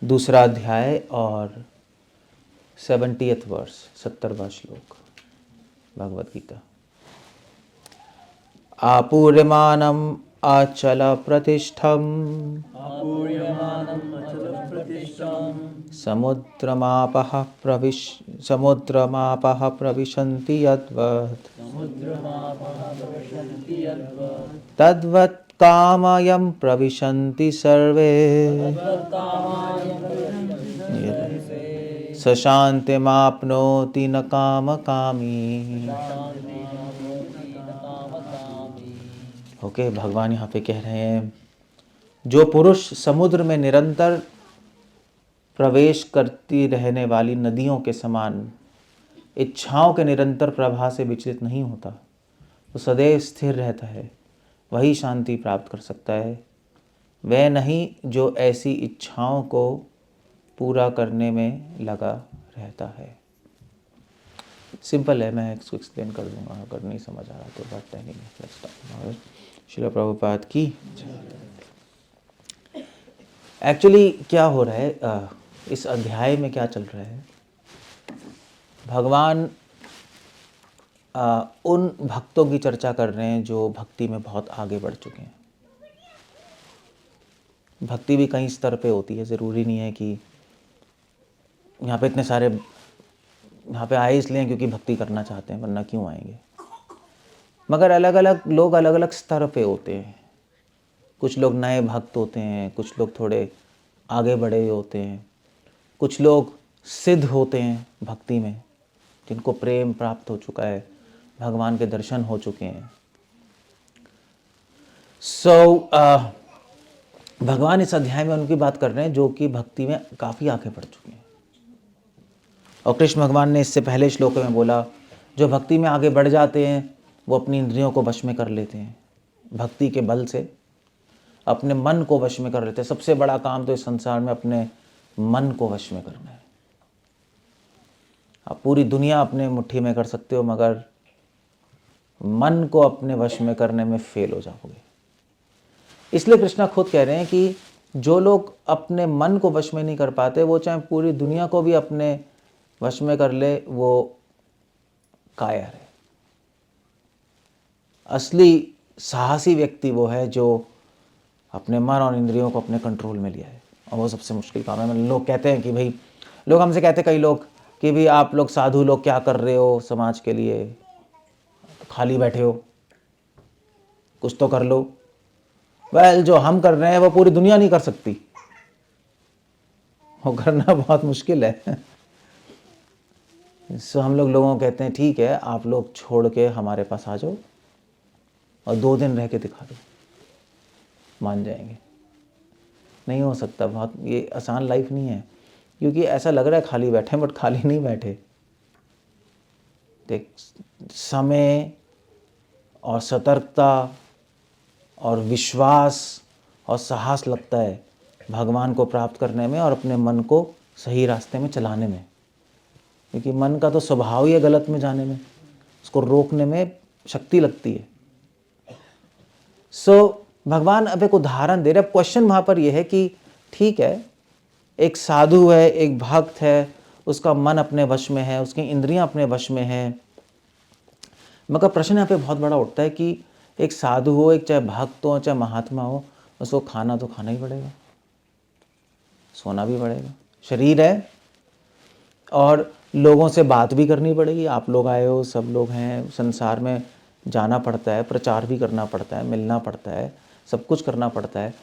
दूसरा अध्याय और 70th वर्ष, 70वां श्लोक भगवद गीता। आपूर्यमानम् अचल प्रतिष्ठम् समुद्रमापः प्रविशन्ति यद्वत् तद्वत् कामयं प्रविशन्ति सर्वे स शान्तिमाप्नोति न कामकामी। ओके, भगवान यहाँ पे कह रहे हैं जो पुरुष समुद्र में निरंतर प्रवेश करती रहने वाली नदियों के समान इच्छाओं के निरंतर प्रवाह से विचलित नहीं होता, वो सदैव स्थिर रहता है, वही शांति प्राप्त कर सकता है। वह नहीं जो ऐसी इच्छाओं को पूरा करने में लगा रहता है। सिंपल है, मैं इसको एक्सप्लेन कर दूंगा, अगर नहीं समझ आ रहा तो बात नहीं है। श्रील प्रभुपाद की। एक्चुअली क्या हो रहा है, इस अध्याय में क्या चल रहा है, भगवान उन भक्तों की चर्चा कर रहे हैं जो भक्ति में बहुत आगे बढ़ चुके हैं। भक्ति भी कई स्तर पे होती है, ज़रूरी नहीं है कि यहाँ पे इतने सारे यहाँ पे आए इसलिए क्योंकि भक्ति करना चाहते हैं, वरना क्यों आएंगे। मगर अलग अलग लोग अलग अलग स्तर पे होते हैं। कुछ लोग नए भक्त होते हैं, कुछ लोग थोड़े आगे बढ़े होते हैं, कुछ लोग सिद्ध होते हैं भक्ति में, जिनको प्रेम प्राप्त हो चुका है, भगवान के दर्शन हो चुके हैं। भगवान इस अध्याय में उनकी बात कर रहे हैं जो कि भक्ति में काफ़ी आगे बढ़ चुके हैं। और कृष्ण भगवान ने इससे पहले श्लोक में बोला जो भक्ति में आगे बढ़ जाते हैं वो अपनी इंद्रियों को वश में कर लेते हैं, भक्ति के बल से अपने मन को वश में कर लेते हैं। सबसे बड़ा काम तो इस संसार में अपने मन को वश में करना है। आप पूरी दुनिया अपने मुट्ठी में कर सकते हो, मगर मन को अपने वश में करने में फेल हो जाओगे। इसलिए कृष्णा खुद कह रहे हैं कि जो लोग अपने मन को वश में नहीं कर पाते, वो चाहे पूरी दुनिया को भी अपने वश में कर ले, वो कायर है। असली साहसी व्यक्ति वो है जो अपने मन और इंद्रियों को अपने कंट्रोल में लिया है, और वो सबसे मुश्किल काम है। लोग कहते हैं कि भाई, लोग हमसे कहते हैं कई लोग कि भाई आप लोग साधु लोग क्या कर रहे हो समाज के लिए, खाली बैठे हो, कुछ तो कर लो। वेल, जो हम कर रहे हैं वो पूरी दुनिया नहीं कर सकती, वो करना बहुत मुश्किल है। सो हम लोगों को कहते हैं ठीक है, आप लोग छोड़ के हमारे पास आ जाओ और 2 दिन रह के दिखा दो, मान जाएंगे। नहीं हो सकता, बहुत ये आसान लाइफ नहीं है, क्योंकि ऐसा लग रहा है खाली बैठे, बट खाली नहीं बैठे। देख, समय और सतर्कता और विश्वास और साहस लगता है भगवान को प्राप्त करने में और अपने मन को सही रास्ते में चलाने में, क्योंकि मन का तो स्वभाव ही है गलत में जाने में, उसको रोकने में शक्ति लगती है। भगवान अब एक उदाहरण दे रहे। अब क्वेश्चन वहाँ पर यह है कि ठीक है, एक साधु है, एक भक्त है, उसका मन अपने वश में है, उसकी इंद्रियां अपने वश में है, मगर प्रश्न यहाँ पे बहुत बड़ा उठता है कि एक साधु हो, एक चाहे भक्त हो, चाहे महात्मा हो, उसको खाना तो खाना ही पड़ेगा, सोना भी पड़ेगा, शरीर है, और लोगों से बात भी करनी पड़ेगी। आप लोग आए हो, सब लोग हैं, संसार में जाना पड़ता है, प्रचार भी करना पड़ता है, मिलना पड़ता है, सब कुछ करना पड़ता है।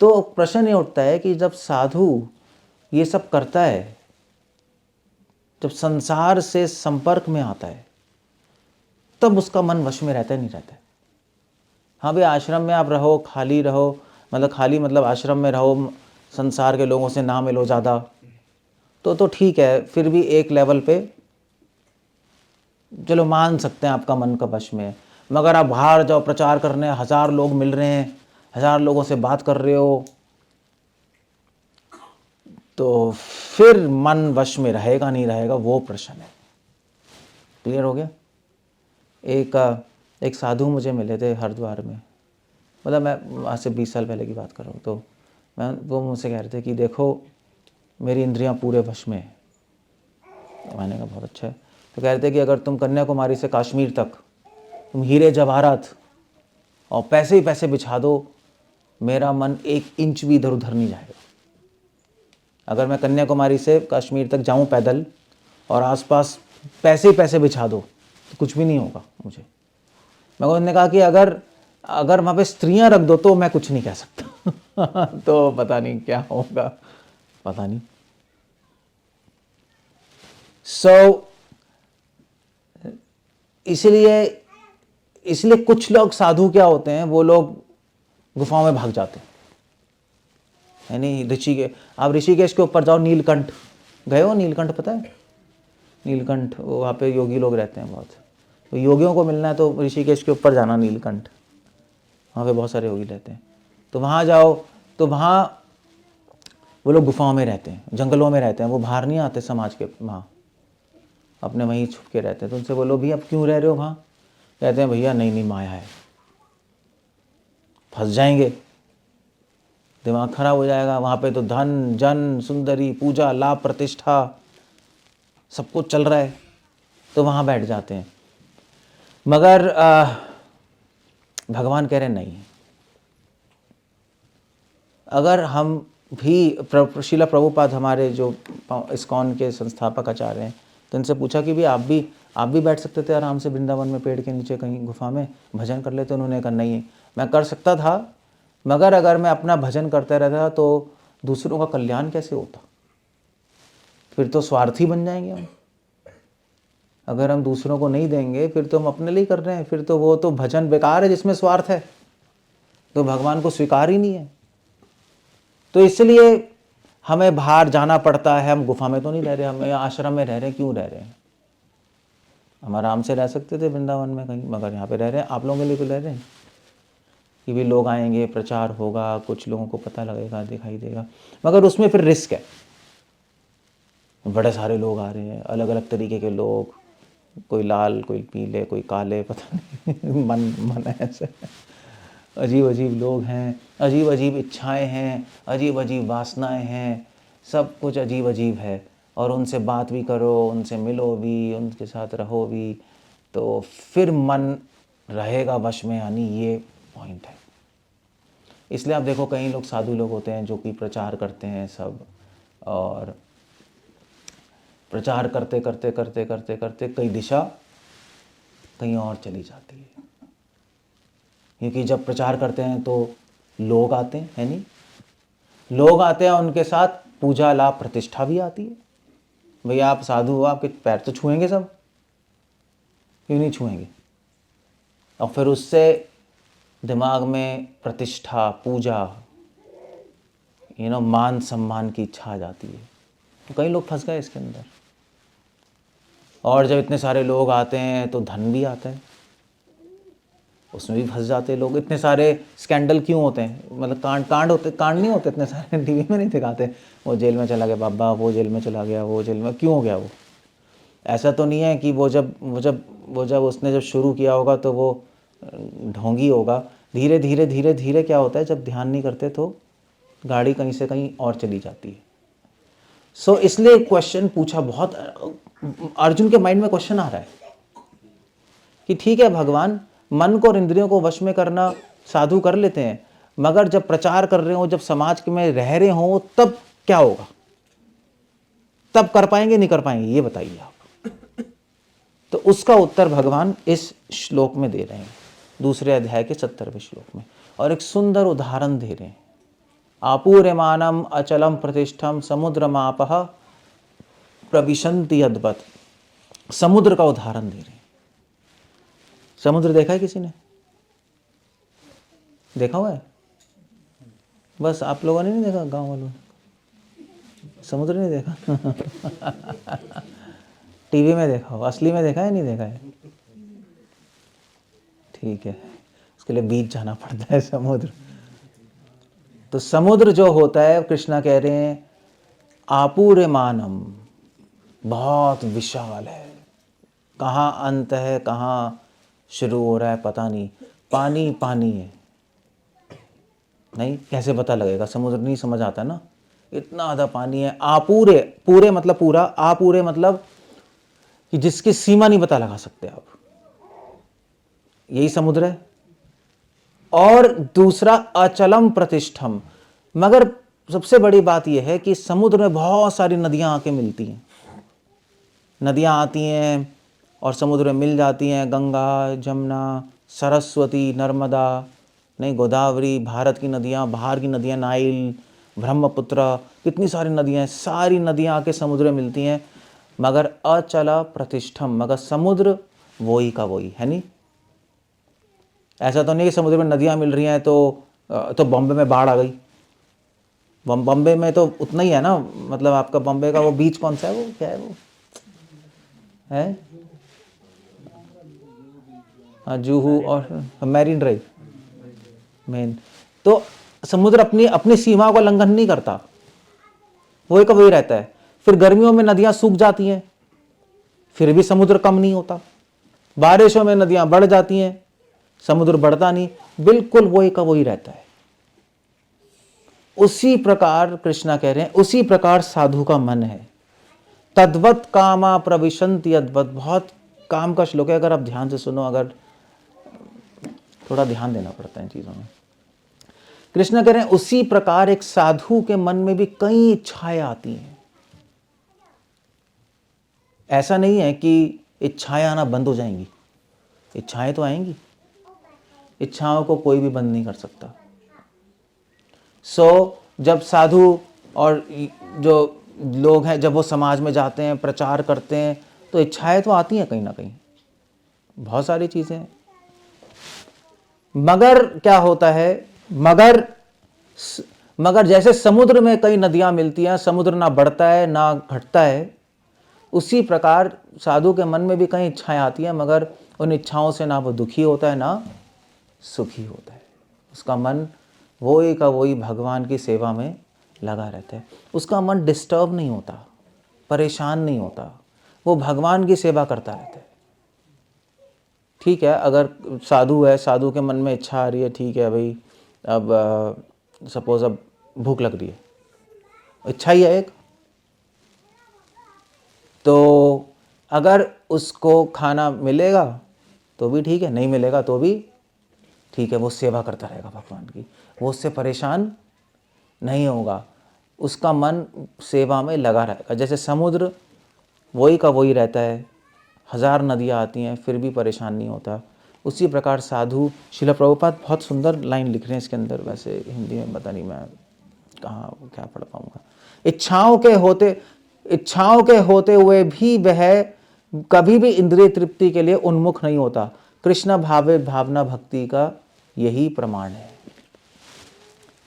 तो प्रश्न ये उठता है कि जब साधु ये सब करता है, जब संसार से संपर्क में आता है, तब उसका मन वश में रहता है, नहीं रहता है। हाँ भाई, आश्रम में आप रहो, खाली रहो, मतलब खाली मतलब आश्रम में रहो, संसार के लोगों से ना मिलो ज़्यादा, तो ठीक है, फिर भी एक लेवल पे चलो मान सकते हैं आपका मन का वश में है। मगर आप बाहर जाओ, प्रचार करने, 1000 लोग मिल रहे हैं, 1000 लोगों से बात कर रहे हो, तो फिर मन वश में रहेगा नहीं रहेगा, वो प्रश्न है। क्लियर हो गया? एक साधु मुझे मिले थे हरिद्वार में, मतलब मैं आज से 20 साल पहले की बात कर रहा हूँ। तो वो मुझसे कह रहे थे कि देखो, मेरी इंद्रियां पूरे वश में है। मैंने कहा बहुत अच्छा है। तो कह रहे थे कि अगर तुम कन्याकुमारी से कश्मीर तक तुम हीरे जवाहरात और पैसे ही पैसे बिछा दो, मेरा मन 1 इंच भी इधर उधर नहीं जाएगा। अगर मैं कन्याकुमारी से कश्मीर तक जाऊं पैदल और आसपास पैसे ही पैसे बिछा दो तो कुछ भी नहीं होगा मुझे। मैं उन्होंने कहा कि अगर वहाँ पे स्त्रियां रख दो तो मैं कुछ नहीं कह सकता तो पता नहीं क्या होगा, पता नहीं। इसलिए कुछ लोग साधु क्या होते हैं, वो लोग गुफाओं में भाग जाते हैं, है नहीं। ऋषिकेश, आप ऋषिकेश के ऊपर जाओ, नीलकंठ गए हो? नीलकंठ पता है? नीलकंठ, वहाँ पे योगी लोग रहते हैं बहुत। तो योगियों को मिलना है तो ऋषिकेश के ऊपर जाना, नीलकंठ, वहाँ पे बहुत सारे योगी रहते हैं। तो वहाँ जाओ तो वहाँ वो लोग गुफाओं में रहते हैं, जंगलों में रहते हैं, वो बाहर नहीं आते समाज के, वहाँ अपने वहीं छुप के रहते हैं। तो उनसे बोलो भैया आप क्यों रह रहे हो वहाँ? कहते हैं भैया नहीं माया है, फंस जाएंगे, दिमाग खराब हो जाएगा। वहाँ पे तो धन जन सुंदरी पूजा लाभ प्रतिष्ठा सब कुछ चल रहा है, तो वहाँ बैठ जाते हैं। मगर भगवान कह रहे नहीं, अगर हम भी, शिला प्रभुपाद हमारे जो इस्कॉन के संस्थापक आचार्य हैं, तो इनसे पूछा कि भी आप भी बैठ सकते थे आराम से वृंदावन में पेड़ के नीचे कहीं गुफा में भजन कर लेते। उन्होंने कहा नहीं, मैं कर सकता था, मगर अगर मैं अपना भजन करता रहता तो दूसरों का कल्याण कैसे होता? फिर तो स्वार्थी बन जाएंगे हम। अगर हम दूसरों को नहीं देंगे फिर तो हम अपने लिए कर रहे हैं, फिर तो वो तो भजन बेकार है जिसमें स्वार्थ है, तो भगवान को स्वीकार ही नहीं है। तो इसलिए हमें बाहर जाना पड़ता है। हम गुफा में तो नहीं रह रहे, हम आश्रम में रह रहे हैं। क्यों रह रहे हैं? हम आराम से रह सकते थे वृंदावन में कहीं, मगर यहाँ पे रह रहे हैं। आप लोगों के लिए तो रह रहे हैं कि भी लोग आएंगे, प्रचार होगा, कुछ लोगों को पता लगेगा, दिखाई देगा, मगर उसमें फिर रिस्क है। बड़े सारे लोग आ रहे हैं, अलग अलग तरीके के लोग, कोई लाल, कोई पीले, कोई काले, पता नहीं मन ऐसे अजीब अजीब लोग हैं, अजीब अजीब इच्छाएं हैं, अजीब अजीब वासनाएं हैं, सब कुछ अजीब अजीब है। और उनसे बात भी करो, उनसे मिलो भी, उनके साथ रहो भी, तो फिर मन रहेगा वश में, यानी ये पॉइंट है। इसलिए आप देखो कई लोग साधु लोग होते हैं जो कि प्रचार करते हैं सब, और प्रचार करते करते करते करते करते कई दिशा कहीं और चली जाती है। क्योंकि जब प्रचार करते हैं तो लोग आते हैं, है नहीं, लोग आते हैं, उनके साथ पूजा लाभ प्रतिष्ठा भी आती है। भैया आप साधु हो, आपके पैर तो छुएंगे सब, क्यों नहीं छुएंगे? और फिर उससे दिमाग में प्रतिष्ठा, पूजा, मान सम्मान की इच्छा आ जाती है। तो कई लोग फंस गए इसके अंदर। और जब इतने सारे लोग आते हैं तो धन भी आता है, उसमें भी फंस जाते हैं लोग। इतने सारे स्कैंडल क्यों होते हैं? मतलब कांड नहीं होते इतने सारे, टीवी में नहीं दिखाते, वो जेल में चला गया बाबा, वो जेल में चला गया, वो जेल में क्यों हो गया? वो ऐसा तो नहीं है कि वो जब उसने जब शुरू किया होगा तो वो ढोंगी होगा। धीरे धीरे धीरे धीरे क्या होता है, जब ध्यान नहीं करते तो गाड़ी कहीं से कहीं और चली जाती है। सो इसलिए क्वेश्चन पूछा, बहुत अर्जुन के माइंड में क्वेश्चन आ रहा है कि ठीक है भगवान, मन को और इंद्रियों को वश में करना साधु कर लेते हैं, मगर जब प्रचार कर रहे हो, जब समाज में रह रहे हो, तब क्या होगा? तब कर पाएंगे नहीं कर पाएंगे, ये बताइए आप। तो उसका उत्तर भगवान इस श्लोक में दे रहे हैं, दूसरे अध्याय के 70वें श्लोक में, और एक सुंदर उदाहरण दे रहे हैं। आपूर्यमानम अचलम प्रतिष्ठम समुद्रमापः प्रविशन्ति यद्वत्। समुद्र का उदाहरण दे रहे हैं। समुद्र देखा है किसी ने? देखा हुआ है? बस आप लोगों ने नहीं देखा, गांव वालों ने समुद्र नहीं देखा टीवी में देखा हो, असली में देखा है नहीं देखा है? ठीक है, उसके लिए बीच जाना पड़ता है समुद्र। तो समुद्र जो होता है, कृष्णा कह रहे हैं आपूर्यमानम, बहुत विशाल है, कहाँ अंत है कहाँ शुरू हो रहा है पता नहीं, पानी पानी है। नहीं, कैसे पता लगेगा? समुद्र नहीं समझ आता ना, इतना आधा पानी है, आपूरे, पूरे मतलब पूरा, आपूरे मतलब कि जिसकी सीमा नहीं पता लगा सकते आप, यही समुद्र है। और दूसरा अचलम प्रतिष्ठम, मगर सबसे बड़ी बात यह है कि समुद्र में बहुत सारी नदियां आके मिलती हैं, नदियां आती हैं और समुद्र में मिल जाती हैं, गंगा, जमुना, सरस्वती, नर्मदा, नहीं गोदावरी, भारत की नदियां, बाहर की नदियां, नाइल, ब्रह्मपुत्र, कितनी सारी नदियां हैं, सारी नदियां आके समुद्र में मिलती हैं, मगर अचला प्रतिष्ठम, मगर समुद्र वही का वही है। नहीं, ऐसा तो नहीं कि समुद्र में नदियां मिल रही हैं तो बॉम्बे में बाढ़ आ गई। बॉम्बे में तो उतना ही है ना, मतलब आपका बॉम्बे का वो बीच कौन सा है, वो क्या है, वो है हाँ, जुहू और मैरीन ड्राइव मेन। तो समुद्र अपनी अपनी सीमा का उल्लंघन नहीं करता, वही का वही रहता है। फिर गर्मियों में नदियां सूख जाती हैं, फिर भी समुद्र कम नहीं होता। बारिशों में नदियां बढ़ जाती हैं, समुद्र बढ़ता नहीं, बिल्कुल वही का वही रहता है। उसी प्रकार कृष्णा कह रहे हैं, उसी प्रकार साधु का मन है। तद्वत कामा प्रविशन्ति यद्वत, बहुत काम का श्लोक है, अगर आप ध्यान से सुनो, अगर थोड़ा ध्यान देना पड़ता है इन चीजों में। कृष्ण कह रहे हैं उसी प्रकार एक साधु के मन में भी कई इच्छाएं आती हैं। ऐसा नहीं है कि इच्छाएं आना बंद हो जाएंगी, इच्छाएं तो आएंगी, इच्छाओं को कोई भी बंद नहीं कर सकता। जब साधु और जो लोग हैं, जब वो समाज में जाते हैं, प्रचार करते हैं, तो इच्छाएं तो आती हैं कहीं ना कहीं, बहुत सारी चीजें। मगर क्या होता है, मगर जैसे समुद्र में कई नदियां मिलती हैं, समुद्र ना बढ़ता है ना घटता है, उसी प्रकार साधु के मन में भी कई इच्छाएं आती हैं, मगर उन इच्छाओं से ना वो दुखी होता है ना सुखी होता है। उसका मन वही का वही भगवान की सेवा में लगा रहता है, उसका मन डिस्टर्ब नहीं होता, परेशान नहीं होता, वो भगवान की सेवा करता रहता है। ठीक है, अगर साधु है, साधु के मन में इच्छा आ रही है, ठीक है भाई, अब सपोज अब भूख लग रही है, इच्छा ही है एक, तो अगर उसको खाना मिलेगा तो भी ठीक है, नहीं मिलेगा तो भी ठीक है, वो सेवा करता रहेगा भगवान की, वो उससे परेशान नहीं होगा, उसका मन सेवा में लगा रहेगा। जैसे समुद्र वही का वही रहता है, हजार नदियाँ आती हैं फिर भी परेशान नहीं होता, उसी प्रकार साधु। श्रील प्रभुपाद बहुत सुंदर लाइन लिख रहे हैं इसके अंदर, वैसे हिंदी में पता नहीं मैं कहाँ क्या पढ़ पाऊँगा। इच्छाओं के होते हुए भी वह कभी भी इंद्रिय तृप्ति के लिए उन्मुख नहीं होता। कृष्ण भावे भावना भक्ति का यही प्रमाण है।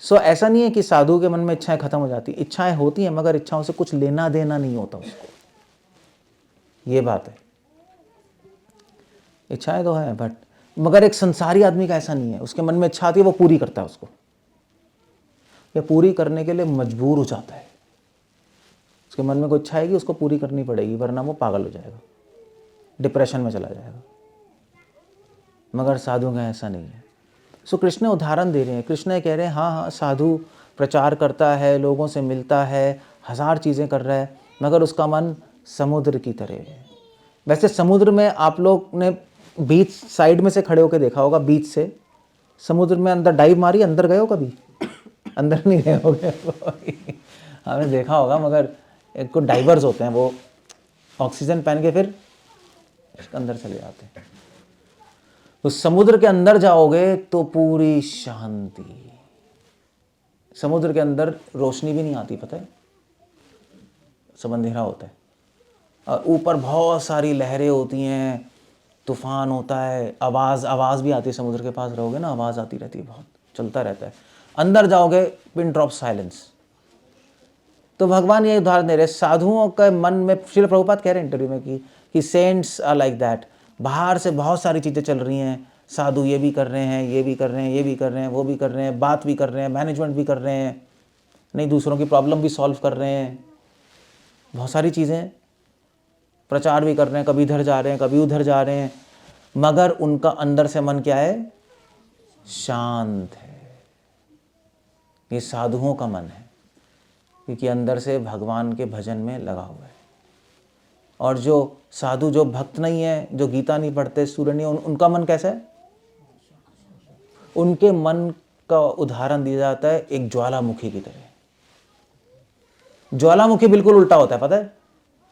ऐसा नहीं है कि साधु के मन में इच्छाएं खत्म हो जाती, इच्छाएं होती हैं, मगर इच्छाओं से कुछ लेना देना नहीं होता उसको, ये बात है। इच्छाएं तो है, बट मगर एक संसारी आदमी का ऐसा नहीं है, उसके मन में इच्छा आती है, वो पूरी करता है उसको, या पूरी करने के लिए मजबूर हो जाता है। उसके मन में कोई इच्छा आएगी, उसको पूरी करनी पड़ेगी, वरना वो पागल हो जाएगा, डिप्रेशन में चला जाएगा। मगर साधु का ऐसा नहीं है। कृष्ण उदाहरण दे रहे हैं, कृष्ण कह रहे हैं हाँ साधु प्रचार करता है, लोगों से मिलता है, हजार चीज़ें कर रहा है, मगर उसका मन समुद्र की तरह है। वैसे समुद्र में आप लोग ने बीच साइड में से खड़े होकर देखा होगा, बीच से समुद्र में अंदर डाइव मारी, अंदर गए हो कभी? अंदर नहीं गए होगे आपने देखा होगा, मगर एक को डाइवर्स होते हैं, वो ऑक्सीजन पहन के फिर अंदर चले जाते हैं। तो समुद्र के अंदर जाओगे तो पूरी शांति, समुद्र के अंदर रोशनी भी नहीं आती, पता है, सब अंधेरा होता है, और ऊपर बहुत सारी लहरें होती हैं, तूफान होता है, आवाज़ भी आती है, समुद्र के पास रहोगे ना आवाज़ आती रहती है, बहुत चलता रहता है। अंदर जाओगे पिन ड्रॉप साइलेंस। तो भगवान ये उदाहरण दे रहे, साधुओं के मन में, श्रील प्रभुपाद कह रहे हैं इंटरव्यू में कि सेंट्स आर लाइक दैट, बाहर से बहुत सारी चीज़ें चल रही हैं, साधु ये भी कर रहे हैं, ये भी कर रहे हैं, ये भी कर रहे हैं, वो भी कर रहे हैं, बात भी कर रहे हैं, मैनेजमेंट भी कर रहे हैं, नहीं दूसरों की प्रॉब्लम भी सॉल्व कर रहे हैं, बहुत सारी चीज़ें, प्रचार भी कर रहे हैं, कभी इधर जा रहे हैं, कभी उधर जा रहे हैं, मगर उनका अंदर से मन क्या है? शांत है। ये साधुओं का मन है, क्योंकि अंदर से भगवान के भजन में लगा हुआ है। और जो साधु, जो भक्त नहीं है, जो गीता नहीं पढ़ते, सूर्य नहीं, उनका मन कैसा है? उनके मन का उदाहरण दिया जाता है एक ज्वालामुखी की तरह। ज्वालामुखी बिल्कुल उल्टा होता है, पता है?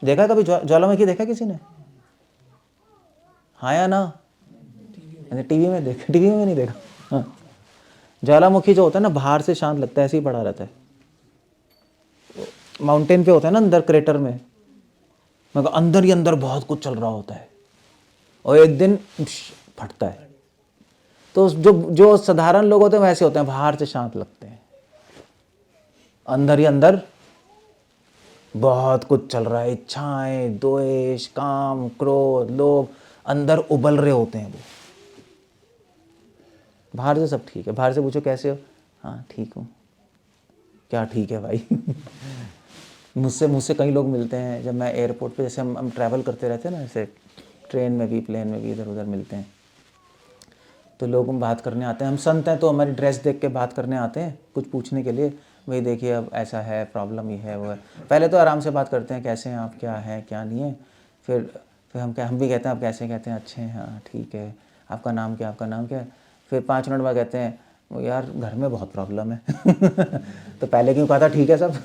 देखा कभी ज्वालामुखी? देखा किसी ने? हाँ या ना? टीवी में देखा, टीवी में नहीं देखा। हाँ। ज्वालामुखी जो होता है ना, बाहर से शांत लगता है, ऐसे ही पड़ा रहता है। माउंटेन पे होता है ना, अंदर क्रेटर में, मगर अंदर ही अंदर बहुत कुछ चल रहा होता है और एक दिन फटता है। तो जो जो साधारण लोग होते हैं वैसे होते हैं, बाहर से शांत लगते हैं, अंदर ही अंदर बहुत कुछ चल रहा है। इच्छाएं, द्वेष, काम, क्रोध, लोभ अंदर उबल रहे होते हैं। वो बाहर से सब ठीक है, बाहर से पूछो कैसे हो? हाँ ठीक हूँ। क्या ठीक है भाई? मुझसे कई लोग मिलते हैं जब मैं एयरपोर्ट पे, जैसे हम ट्रैवल करते रहते हैं ना, जैसे ट्रेन में भी, प्लेन में भी, इधर उधर मिलते हैं, तो लोग हम बात करने आते हैं। हम संत हैं तो हमारी ड्रेस देख के बात करने आते हैं, कुछ पूछने के लिए, भाई देखिए अब ऐसा है, प्रॉब्लम ये है, वो है। पहले तो आराम से बात करते हैं, कैसे हैं आप, क्या है क्या नहीं है। फिर हम भी कहते हैं आप कैसे, कहते हैं अच्छे हैं, हाँ ठीक है, आपका नाम क्या, आपका नाम क्या है। फिर 5 मिनट बाद कहते हैं वो यार घर में बहुत प्रॉब्लम है। तो पहले क्यों कहा था ठीक है सब?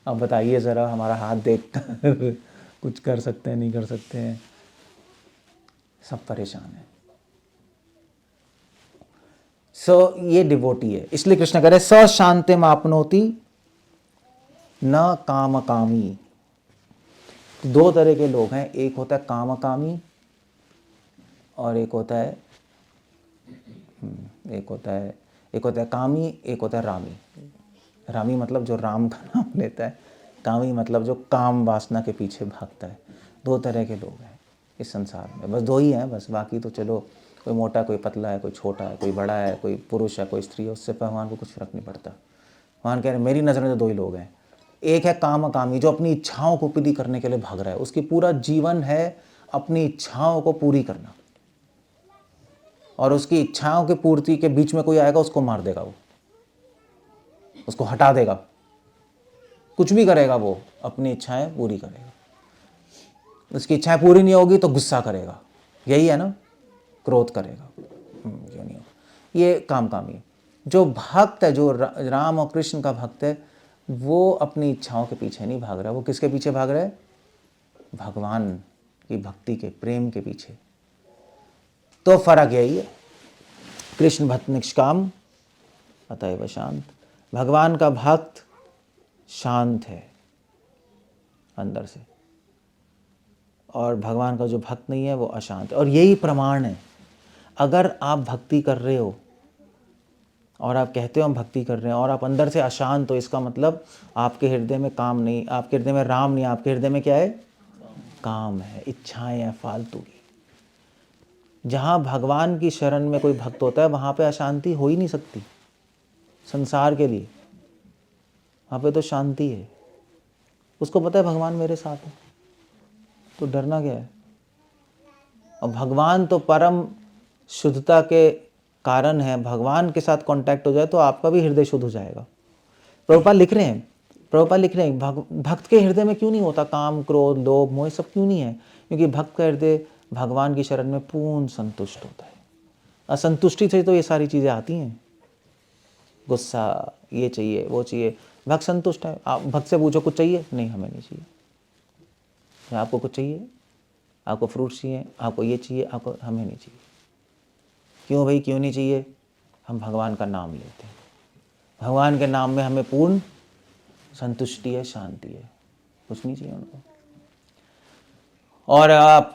अब बताइए ज़रा, हमारा हाथ देख कर कुछ कर सकते हैं, नहीं कर सकते हैं, सब परेशान है। ये डिवोटी है। इसलिए कृष्ण कह रहे स शांतिम आपनोति न काम कामी। 2 तरह के लोग हैं, एक होता है काम कामी और एक होता है कामी, एक होता है रामी। रामी मतलब जो राम का नाम लेता है, कामी मतलब जो काम वासना के पीछे भागता है। 2 तरह के लोग हैं इस संसार में, बस 2 ही हैं बस। बाकी तो चलो, कोई मोटा, कोई पतला है, कोई छोटा है, कोई बड़ा है, कोई पुरुष है, कोई स्त्री है, उससे भगवान को कुछ फर्क नहीं पड़ता। भगवान कह रहे मेरी नज़र में तो 2 ही लोग हैं। एक है काम कामी, जो अपनी इच्छाओं को पूरी करने के लिए भाग रहा है, उसकी पूरा जीवन है अपनी इच्छाओं को पूरी करना, और उसकी इच्छाओं की पूर्ति के बीच में कोई आएगा उसको मार देगा, वो उसको हटा देगा, कुछ भी करेगा, वो अपनी इच्छाएं पूरी करेगा। उसकी इच्छाएं पूरी नहीं होगी तो गुस्सा करेगा, यही है ना, क्रोध करेगा, क्यों नहीं होगा। ये काम कामी। जो भक्त है, जो राम और कृष्ण का भक्त है, वो अपनी इच्छाओं के पीछे नहीं भाग रहा, वो किसके पीछे भाग रहा है? भगवान की भक्ति के, प्रेम के पीछे। तो फर्क यही है, कृष्ण भक्त निष्काम अतएव शांत। भगवान का भक्त शांत है अंदर से, और भगवान का जो भक्त नहीं है वो अशांत है। और यही प्रमाण है, अगर आप भक्ति कर रहे हो और आप कहते हो हम भक्ति कर रहे हैं और आप अंदर से अशांत हो, इसका मतलब आपके हृदय में काम नहीं, आपके हृदय में राम नहीं, आपके हृदय में क्या है? काम है, इच्छाएं हैं फालतू की। जहाँ भगवान की शरण में कोई भक्त होता है वहाँ पे अशांति हो ही नहीं सकती संसार के लिए, वहाँ पे तो शांति है। उसको पता है भगवान मेरे साथ है, तो डरना क्या है? और भगवान तो परम शुद्धता के कारण है। भगवान के साथ कांटेक्ट हो जाए तो आपका भी हृदय शुद्ध हो जाएगा। प्रभुपाद लिख रहे हैं भक्त के हृदय में क्यों नहीं होता काम, क्रोध, लोभ, मोह, सब क्यों नहीं है? क्योंकि भक्त का हृदय भगवान की शरण में पूर्ण संतुष्ट होता है। असंतुष्टि से तो ये सारी चीज़ें आती हैं, गुस्सा, ये चाहिए, वो चाहिए। भक्त संतुष्ट है। आप भक्त से पूछो कुछ चाहिए? नहीं, हमें नहीं चाहिए। आपको कुछ चाहिए? आपको फ्रूट्स चाहिए, आपको ये चाहिए, आपको, हमें नहीं चाहिए। क्यों भाई, क्यों नहीं चाहिए? हम भगवान का नाम लेते हैं, भगवान के नाम में हमें पूर्ण संतुष्टि है, शांति है, कुछ नहीं चाहिए उनको। और आप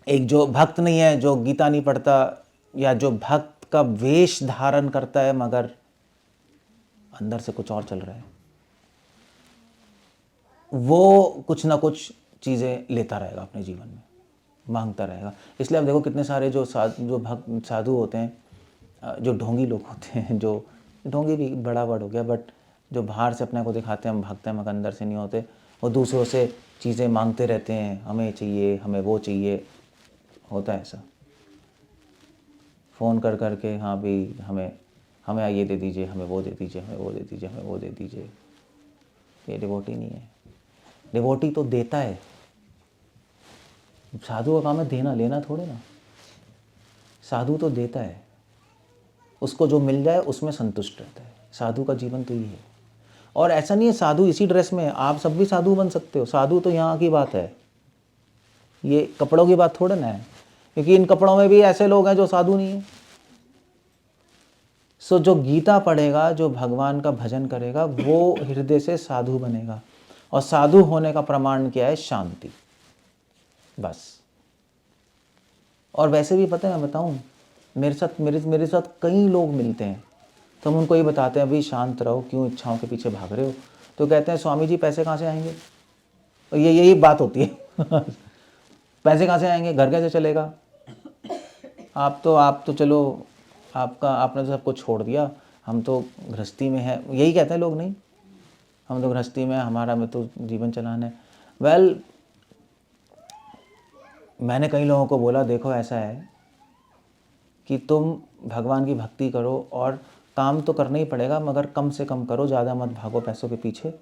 एक जो भक्त नहीं है, जो गीता नहीं पढ़ता, या जो भक्त का वेश धारण करता है मगर अंदर से कुछ और चल रहा है, वो कुछ ना कुछ चीज़ें लेता रहेगा अपने जीवन में, मांगता रहेगा। इसलिए आप देखो कितने सारे जो भक्त साधु होते हैं, जो ढोंगी लोग होते हैं, जो ढोंगी भी बड़ा वर्ड हो गया, बट जो बाहर से अपने को दिखाते हैं हम भक्त हैं मगर अंदर से नहीं होते, वो दूसरों से चीज़ें मांगते रहते हैं, हमें चाहिए, हमें वो चाहिए। होता है ऐसा, फ़ोन कर करके, हाँ भी हमें ये दे दीजिए, हमें वो दे दीजिए, हमें वो दे दीजिए, हमें वो दे दीजिए। ये डिवोटी नहीं है। डिवोटी तो देता है। साधु का काम है देना, लेना थोड़े ना। साधु तो देता है, उसको जो मिल जाए उसमें संतुष्ट रहता है। साधु का जीवन तो ये है। और ऐसा नहीं है साधु इसी ड्रेस में है, आप सब भी साधु बन सकते हो। साधु तो यहाँ की बात है, ये कपड़ों की बात थोड़ा ना है, क्योंकि इन कपड़ों में भी ऐसे लोग हैं जो साधु नहीं है। सो जो गीता पढ़ेगा, जो भगवान का भजन करेगा, वो हृदय से साधु बनेगा। और साधु होने का प्रमाण क्या है? शांति, बस। और वैसे भी पता है, मैं बताऊं, मेरे साथ कई लोग मिलते हैं, तो हम उनको ये बताते हैं, अभी शांत रहो, क्यों इच्छाओं के पीछे भाग रहे हो? तो कहते हैं, स्वामी जी पैसे कहाँ से आएंगे? और यही बात होती है पैसे कहाँ से आएंगे, घर कैसे चलेगा? आप तो चलो, आपने तो सबको छोड़ दिया, हम तो गृहस्थी में है। यही कहते हैं लोग। नहीं, हम तो गृहस्थी में, हमारा में तो जीवन चलाना है। वेल, मैंने कई लोगों को बोला, देखो ऐसा है कि तुम भगवान की भक्ति करो, और काम तो करना ही पड़ेगा, मगर कम से कम करो, ज़्यादा मत भागो पैसों के पीछे।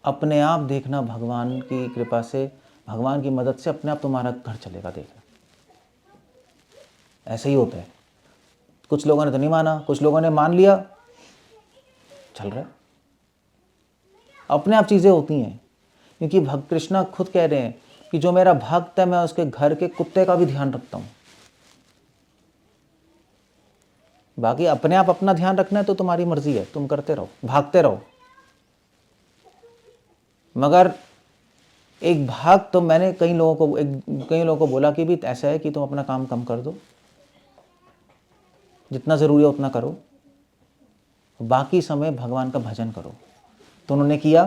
अपने आप देखना, भगवान की कृपा से, भगवान की मदद से अपने आप तुम्हारा घर चलेगा। देखना, ऐसे ही होता है। कुछ लोगों ने तो नहीं माना, कुछ लोगों ने मान लिया, चल रहा है। अपने आप चीज़ें होती हैं, क्योंकि भक्त कृष्णा खुद कह रहे हैं कि जो मेरा भक्त है, मैं उसके घर के कुत्ते का भी ध्यान रखता हूँ। बाकी अपने आप अपना ध्यान रखना है तो तुम्हारी मर्जी है, तुम करते रहो, भागते रहो। मगर एक भाग तो मैंने कई लोगों को बोला कि भी ऐसा है कि तुम अपना काम कम कर दो, जितना ज़रूरी है उतना करो, बाकी समय भगवान का भजन करो। तो उन्होंने किया,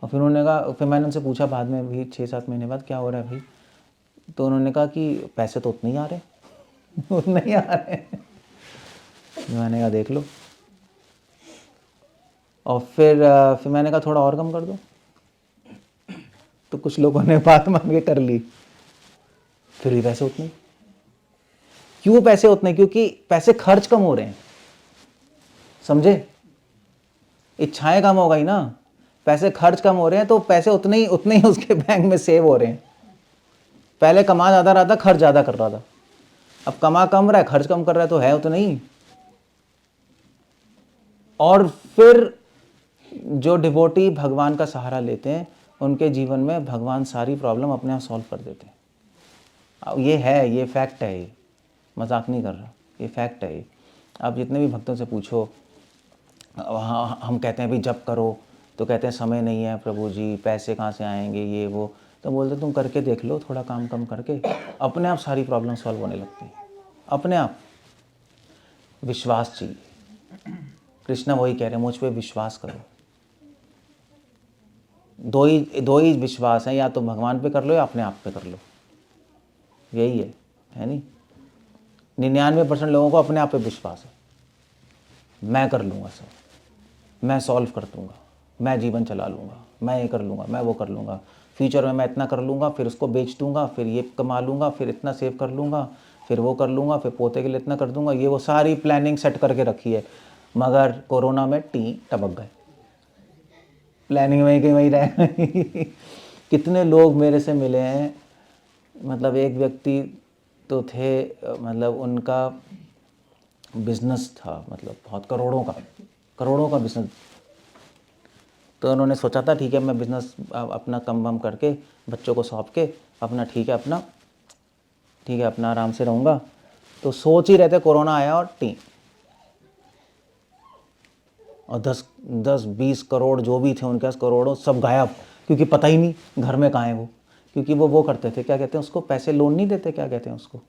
और फिर उन्होंने कहा, फिर मैंने उनसे पूछा बाद में भी 6-7 महीने बाद, क्या हो रहा है भाई? तो उन्होंने कहा कि पैसे तो उतने ही आ रहे उतने ही आ रहे हैं। मैंने कहा देख लो। और फिर मैंने कहा थोड़ा और कम कर दो। तो कुछ लोगों ने बात मान के कर ली, फिर भी पैसे उतने। क्यों पैसे उतने? क्योंकि पैसे खर्च कम हो रहे हैं, समझे? इच्छाएं कम हो गई ना, पैसे खर्च कम हो रहे हैं, तो पैसे उतने ही उसके बैंक में सेव हो रहे हैं। पहले कमा ज़्यादा रहा था, खर्च ज़्यादा कर रहा था। अब कमा कम रहा है, खर्च कम कर रहा है, तो है उतना ही। और फिर जो डिवोटी भगवान का सहारा लेते हैं, उनके जीवन में भगवान सारी प्रॉब्लम अपने आप सॉल्व कर देते हैं। अब ये है, ये फैक्ट है, ये मजाक नहीं कर रहा, ये फैक्ट है। ये आप जितने भी भक्तों से पूछो, हाँ हम कहते हैं भाई जप करो, तो कहते हैं समय नहीं है प्रभु जी, पैसे कहाँ से आएंगे, ये वो। तो बोलते तुम करके देख लो, थोड़ा काम कम करके, अपने आप सारी प्रॉब्लम सॉल्व होने लगती हैं, अपने आप। विश्वास चाहिए। कृष्णा वही कह रहे हैं, मुझ पे विश्वास करो। दो ही विश्वास है, या तो भगवान पे कर लो या अपने आप पे कर लो, यही है नहीं? 99% लोगों को अपने आप पे विश्वास है, मैं कर लूँगा सब, मैं सॉल्व कर दूँगा, मैं जीवन चला लूँगा, मैं ये कर लूँगा, मैं वो कर लूँगा, फ्यूचर में मैं इतना कर लूँगा, फिर उसको बेच दूँगा, फिर ये कमा लूँगा, फिर इतना सेव कर लूँगा, फिर वो कर लूँगा, फिर पोते के लिए इतना कर दूँगा। ये वो सारी प्लानिंग सेट करके रखी है, मगर कोरोना में टपक गए, प्लानिंग में ही वहीं रह गई। कितने लोग मेरे से मिले हैं, मतलब एक व्यक्ति तो थे, मतलब उनका बिजनेस था, मतलब बहुत करोड़ों का बिजनेस। तो उन्होंने सोचा था ठीक है मैं बिजनेस अपना कम वम करके बच्चों को सौंप के अपना ठीक है अपना आराम से रहूँगा। तो सोच ही रहते, कोरोना आया और और 10-20 करोड़ जो भी थे उनके पास, करोड़ों सब गायब, क्योंकि पता ही नहीं घर में कहाँ है वो। क्योंकि वो करते थे, क्या कहते हैं उसको, पैसे लोन नहीं देते, क्या कहते हैं उसको,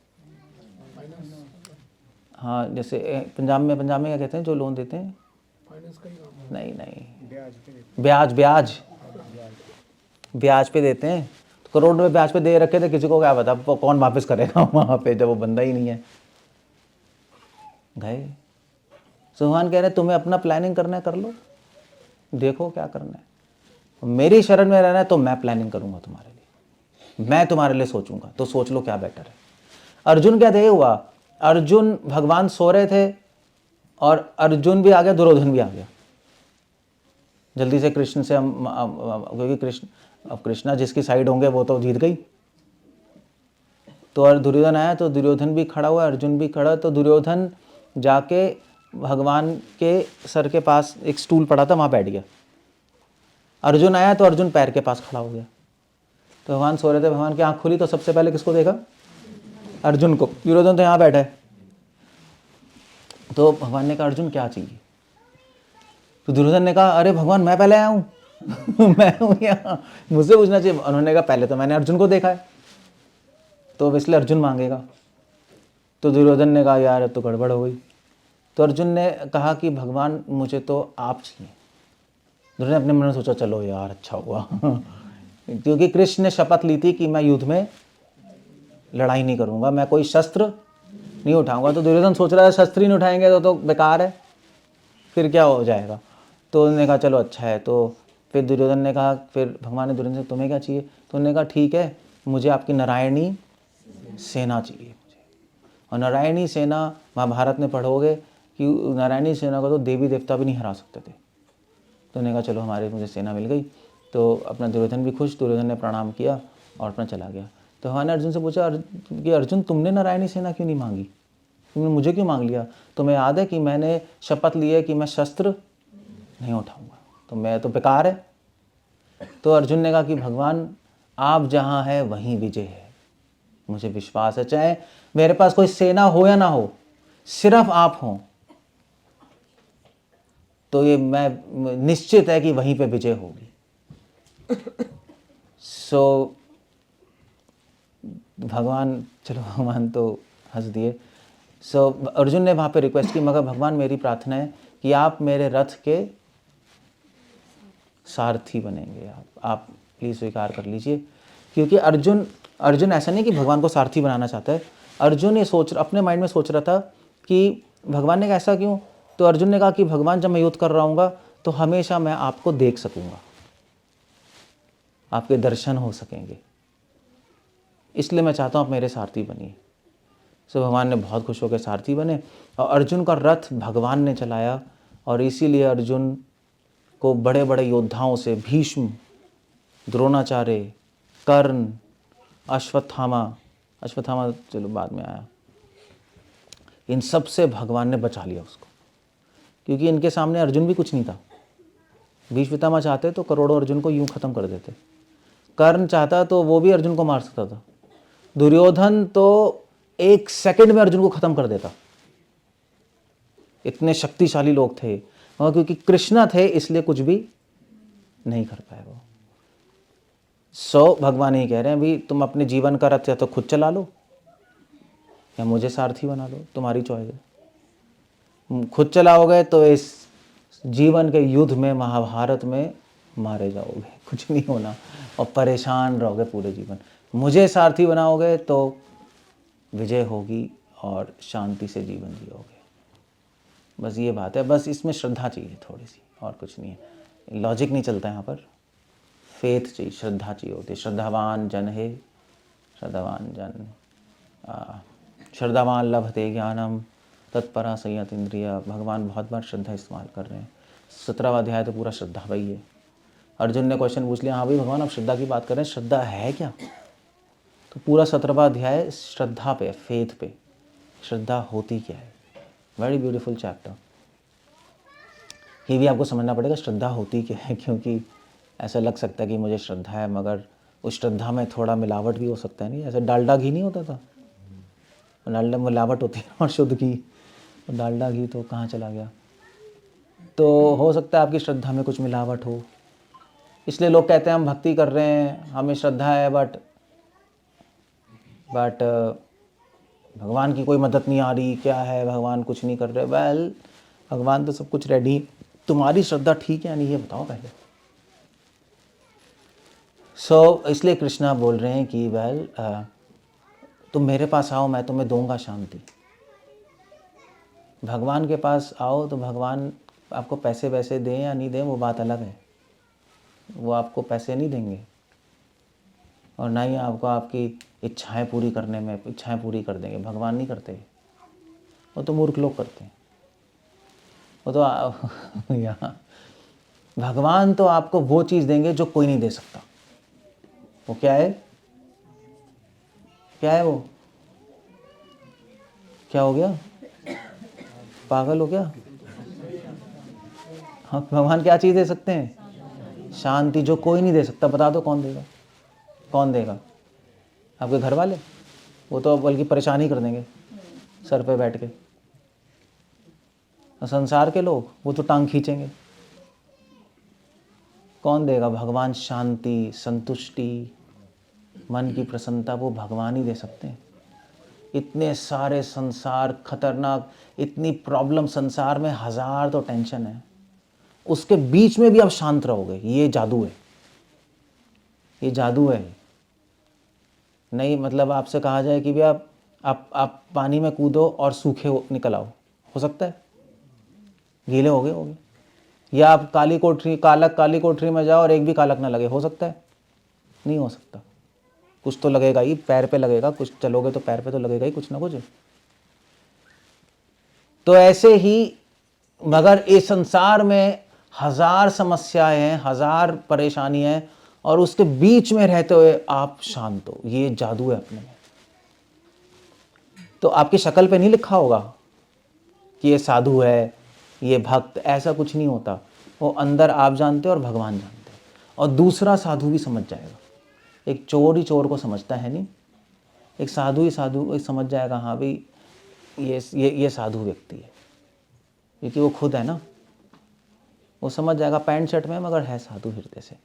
हाँ जैसे पंजाब में क्या कहते हैं जो लोन देते हैं, नहीं ब्याज पे देते हैं। तो करोड़ रुपए ब्याज पे दे रखे थे, किसी को क्या पता कौन वापस करेगा वहाँ पे, जब वो बंदा ही नहीं है, गए। सुहान कह रहे तुम्हें अपना प्लानिंग करना है कर लो, देखो क्या करना है, मेरी शरण में रहना है तो मैं प्लानिंग करूँगा तुम्हारे लिए, मैं तुम्हारे लिए सोचूंगा, तो सोच लो क्या बेटर है। अर्जुन क्या थे हुआ अर्जुन, भगवान सो रहे थे और अर्जुन भी आ गया, दुर्योधन भी आ गया। जल्दी से कृष्ण से हम, क्योंकि कृष्णा जिसकी साइड होंगे वो तो जीत गई। तो और दुर्योधन आया तो दुर्योधन भी खड़ा हुआ, अर्जुन भी खड़ा। तो दुर्योधन जाके भगवान के सर के पास एक स्टूल पड़ा था, वहाँ बैठ गया। अर्जुन आया तो अर्जुन पैर के पास खड़ा हो गया। तो भगवान सो रहे थे, भगवान की आँख खुली तो सबसे पहले किसको देखा? अर्जुन को। दुर्योधन तो यहाँ बैठा है। तो भगवान ने कहा अर्जुन क्या चाहिए? तो दुर्योधन ने कहा अरे भगवान मैं पहले आया हूँ मैं हूँ यहाँ, मुझसे पूछना चाहिए। उन्होंने कहा पहले तो मैंने अर्जुन को देखा है तो इसलिए अर्जुन मांगेगा। तो दुर्योधन ने कहा यार तो गड़बड़ हो गई। तो अर्जुन ने कहा कि भगवान मुझे तो आप चाहिए। दुर्योधन ने अपने मन में सोचा चलो यार अच्छा हुआ क्योंकि कृष्ण ने शपथ ली थी कि मैं युद्ध में लड़ाई नहीं करूंगा, मैं कोई शस्त्र नहीं उठाऊंगा। तो दुर्योधन सोच रहा है शस्त्र ही नहीं उठाएंगे तो बेकार है, फिर क्या हो जाएगा। तो उन्होंने कहा चलो अच्छा है। तो फिर दुर्योधन ने कहा, फिर भगवान ने दुर्योधन से तुम्हें क्या चाहिए? तो उन्होंने कहा ठीक है मुझे आपकी नारायणी सेना चाहिए मुझे। और नारायणी सेना महाभारत में पढ़ोगे कि नारायणी सेना को तो देवी देवता भी नहीं हरा सकते थे। तो उन्होंने कहा चलो मुझे सेना मिल गई। तो अपना दुर्योधन भी खुश, दुर्योधन ने प्रणाम किया और अपना चला गया। तो भगवान ने अर्जुन से पूछा कि अर्जुन तुमने नारायणी सेना क्यों नहीं मांगी, तुमने मुझे क्यों मांग लिया? तुम्हें याद है कि मैंने शपथ ली है कि मैं शस्त्र नहीं उठाऊंगा, तो मैं तो बेकार है। तो अर्जुन ने कहा कि भगवान आप जहाँ हैं वहीं विजय है, मुझे विश्वास है, चाहे मेरे पास कोई सेना हो या ना हो, सिर्फ आप हों तो ये मैं निश्चित है कि वहीं पे विजय होगी। सो भगवान तो हंस दिए। सो अर्जुन ने वहाँ पे रिक्वेस्ट की, मगर भगवान मेरी प्रार्थना है कि आप मेरे रथ के सारथी बनेंगे, आप प्लीज़ स्वीकार कर लीजिए। क्योंकि अर्जुन ऐसा नहीं कि भगवान को सारथी बनाना चाहता है। अर्जुन ये अपने माइंड में सोच रहा था कि भगवान ने कहा ऐसा क्यों? तो अर्जुन ने कहा कि भगवान जब मैं युद्ध कर रहा हूँगा तो हमेशा मैं आपको देख सकूँगा, आपके दर्शन हो सकेंगे, इसलिए मैं चाहता हूँ आप मेरे सारथी बनिए। सो भगवान ने बहुत खुश होकर सारथी बने और अर्जुन का रथ भगवान ने चलाया। और इसीलिए अर्जुन को बड़े बड़े योद्धाओं से भीष्म, द्रोणाचार्य, कर्ण, अश्वत्थामा चलो बाद में आया, इन सब से भगवान ने बचा लिया उसको, क्योंकि इनके सामने अर्जुन भी कुछ नहीं था। भीष्म पितामह चाहते तो करोड़ों अर्जुन को यूं खत्म कर देते, कर्ण चाहता तो वो भी अर्जुन को मार सकता था, दुर्योधन तो 1 सेकंड में अर्जुन को खत्म कर देता, इतने शक्तिशाली लोग थे। और क्योंकि कृष्णा थे इसलिए कुछ भी नहीं कर पाए वो। भगवान ही कह रहे हैं भी तुम अपने जीवन का रथ या तो खुद चला लो या मुझे सारथी बना लो, तुम्हारी चॉइस है। खुद चलाओगे तो इस जीवन के युद्ध में, महाभारत में मारे जाओगे, कुछ नहीं होना और परेशान रहोगे पूरे जीवन। मुझे सारथी बनाओगे तो विजय होगी और शांति से जीवन जियोगे। बस ये बात है, बस इसमें श्रद्धा चाहिए थोड़ी सी, और कुछ नहीं है। लॉजिक नहीं चलता यहाँ पर, फेथ चाहिए, श्रद्धा चाहिए होती है। श्रद्धावान जन है, श्रद्धावान जन श्रद्धावान लभते ज्ञानम तत्परा संयत इंद्रिया। भगवान बहुत बार श्रद्धा इस्तेमाल कर रहे हैं। 17वां अध्याय तो पूरा श्रद्धा भाई है। अर्जुन ने क्वेश्चन पूछ लिया, हाँ भाई भगवान आप श्रद्धा की बात कर रहे हैं, श्रद्धा है क्या? तो पूरा 17वां अध्याय श्रद्धा पे, फेथ पे, श्रद्धा होती क्या है। Very beautiful chapter. ये भी आपको समझना पड़ेगा श्रद्धा होती क्या है, क्योंकि ऐसा लग सकता है कि मुझे श्रद्धा है, मगर उस श्रद्धा में थोड़ा मिलावट भी हो सकता है। नहीं, ऐसे डालडा घी नहीं होता था, डालडा में मिलावट होती है और शुद्ध घी, तो डालडा घी तो कहाँ चला गया। तो हो सकता है आपकी श्रद्धा में कुछ मिलावट हो, इसलिए लोग कहते हैं हम भक्ति कर रहे हैं, हमें श्रद्धा है, बट भगवान की कोई मदद नहीं आ रही, क्या है भगवान कुछ नहीं कर रहे। वेल भगवान तो सब कुछ रेडी, तुम्हारी श्रद्धा ठीक है नहीं ये बताओ पहले। इसलिए कृष्णा बोल रहे हैं कि वेल तुम मेरे पास आओ, मैं तुम्हें दूंगा शांति। भगवान के पास आओ तो भगवान आपको पैसे वैसे दें या नहीं दें वो बात अलग है, वो आपको पैसे नहीं देंगे और ना ही आपको आपकी इच्छाएं पूरी करने में इच्छाएं पूरी कर देंगे। भगवान नहीं करते। वो तो मूर्ख लोग करते हैं। वो तो यहाँ भगवान तो आपको वो चीज़ देंगे जो कोई नहीं दे सकता। वो क्या है? क्या है वो? क्या हो गया? पागल हो गया? हाँ, भगवान क्या चीज़ दे सकते हैं? शांति, जो कोई नहीं दे सकता। बता दो कौन देगा? कौन देगा? आपके घर वाले? वो तो बल्कि परेशान ही कर देंगे सर पे बैठ के। और संसार के लोग, वो तो टांग खींचेंगे। कौन देगा? भगवान शांति, संतुष्टि, मन की प्रसन्नता, वो भगवान ही दे सकते हैं। इतने सारे संसार खतरनाक, इतनी प्रॉब्लम संसार में, हजार तो टेंशन है, उसके बीच में भी आप शांत रहोगे। ये जादू है, ये जादू है। नहीं मतलब आपसे कहा जाए कि भैया आप पानी में कूदो और सूखे निकल आओ, हो सकता है? गीले हो गए। या आप काली कोठरी में जाओ और एक भी कालक ना लगे, हो सकता है? नहीं हो सकता। कुछ तो लगेगा ही, पैर पे लगेगा, कुछ चलोगे तो पैर पे तो लगेगा ही कुछ ना कुछ। तो ऐसे ही मगर इस संसार में हजार समस्याएं हैं, हजार परेशानी है, और उसके बीच में रहते हुए आप शांत हो। ये जादू है अपने में। तो आपकी शक्ल पे नहीं लिखा होगा कि ये साधु है, ये भक्त, ऐसा कुछ नहीं होता। वो अंदर आप जानते हो और भगवान जानते हैं। और दूसरा साधु भी समझ जाएगा। एक चोर ही चोर को समझता है नहीं, एक साधु ही साधु को समझ जाएगा। हाँ भाई ये साधु व्यक्ति है, क्योंकि वो खुद है ना। वो समझ जाएगा पैंट शर्ट में मगर है साधु हृदय से।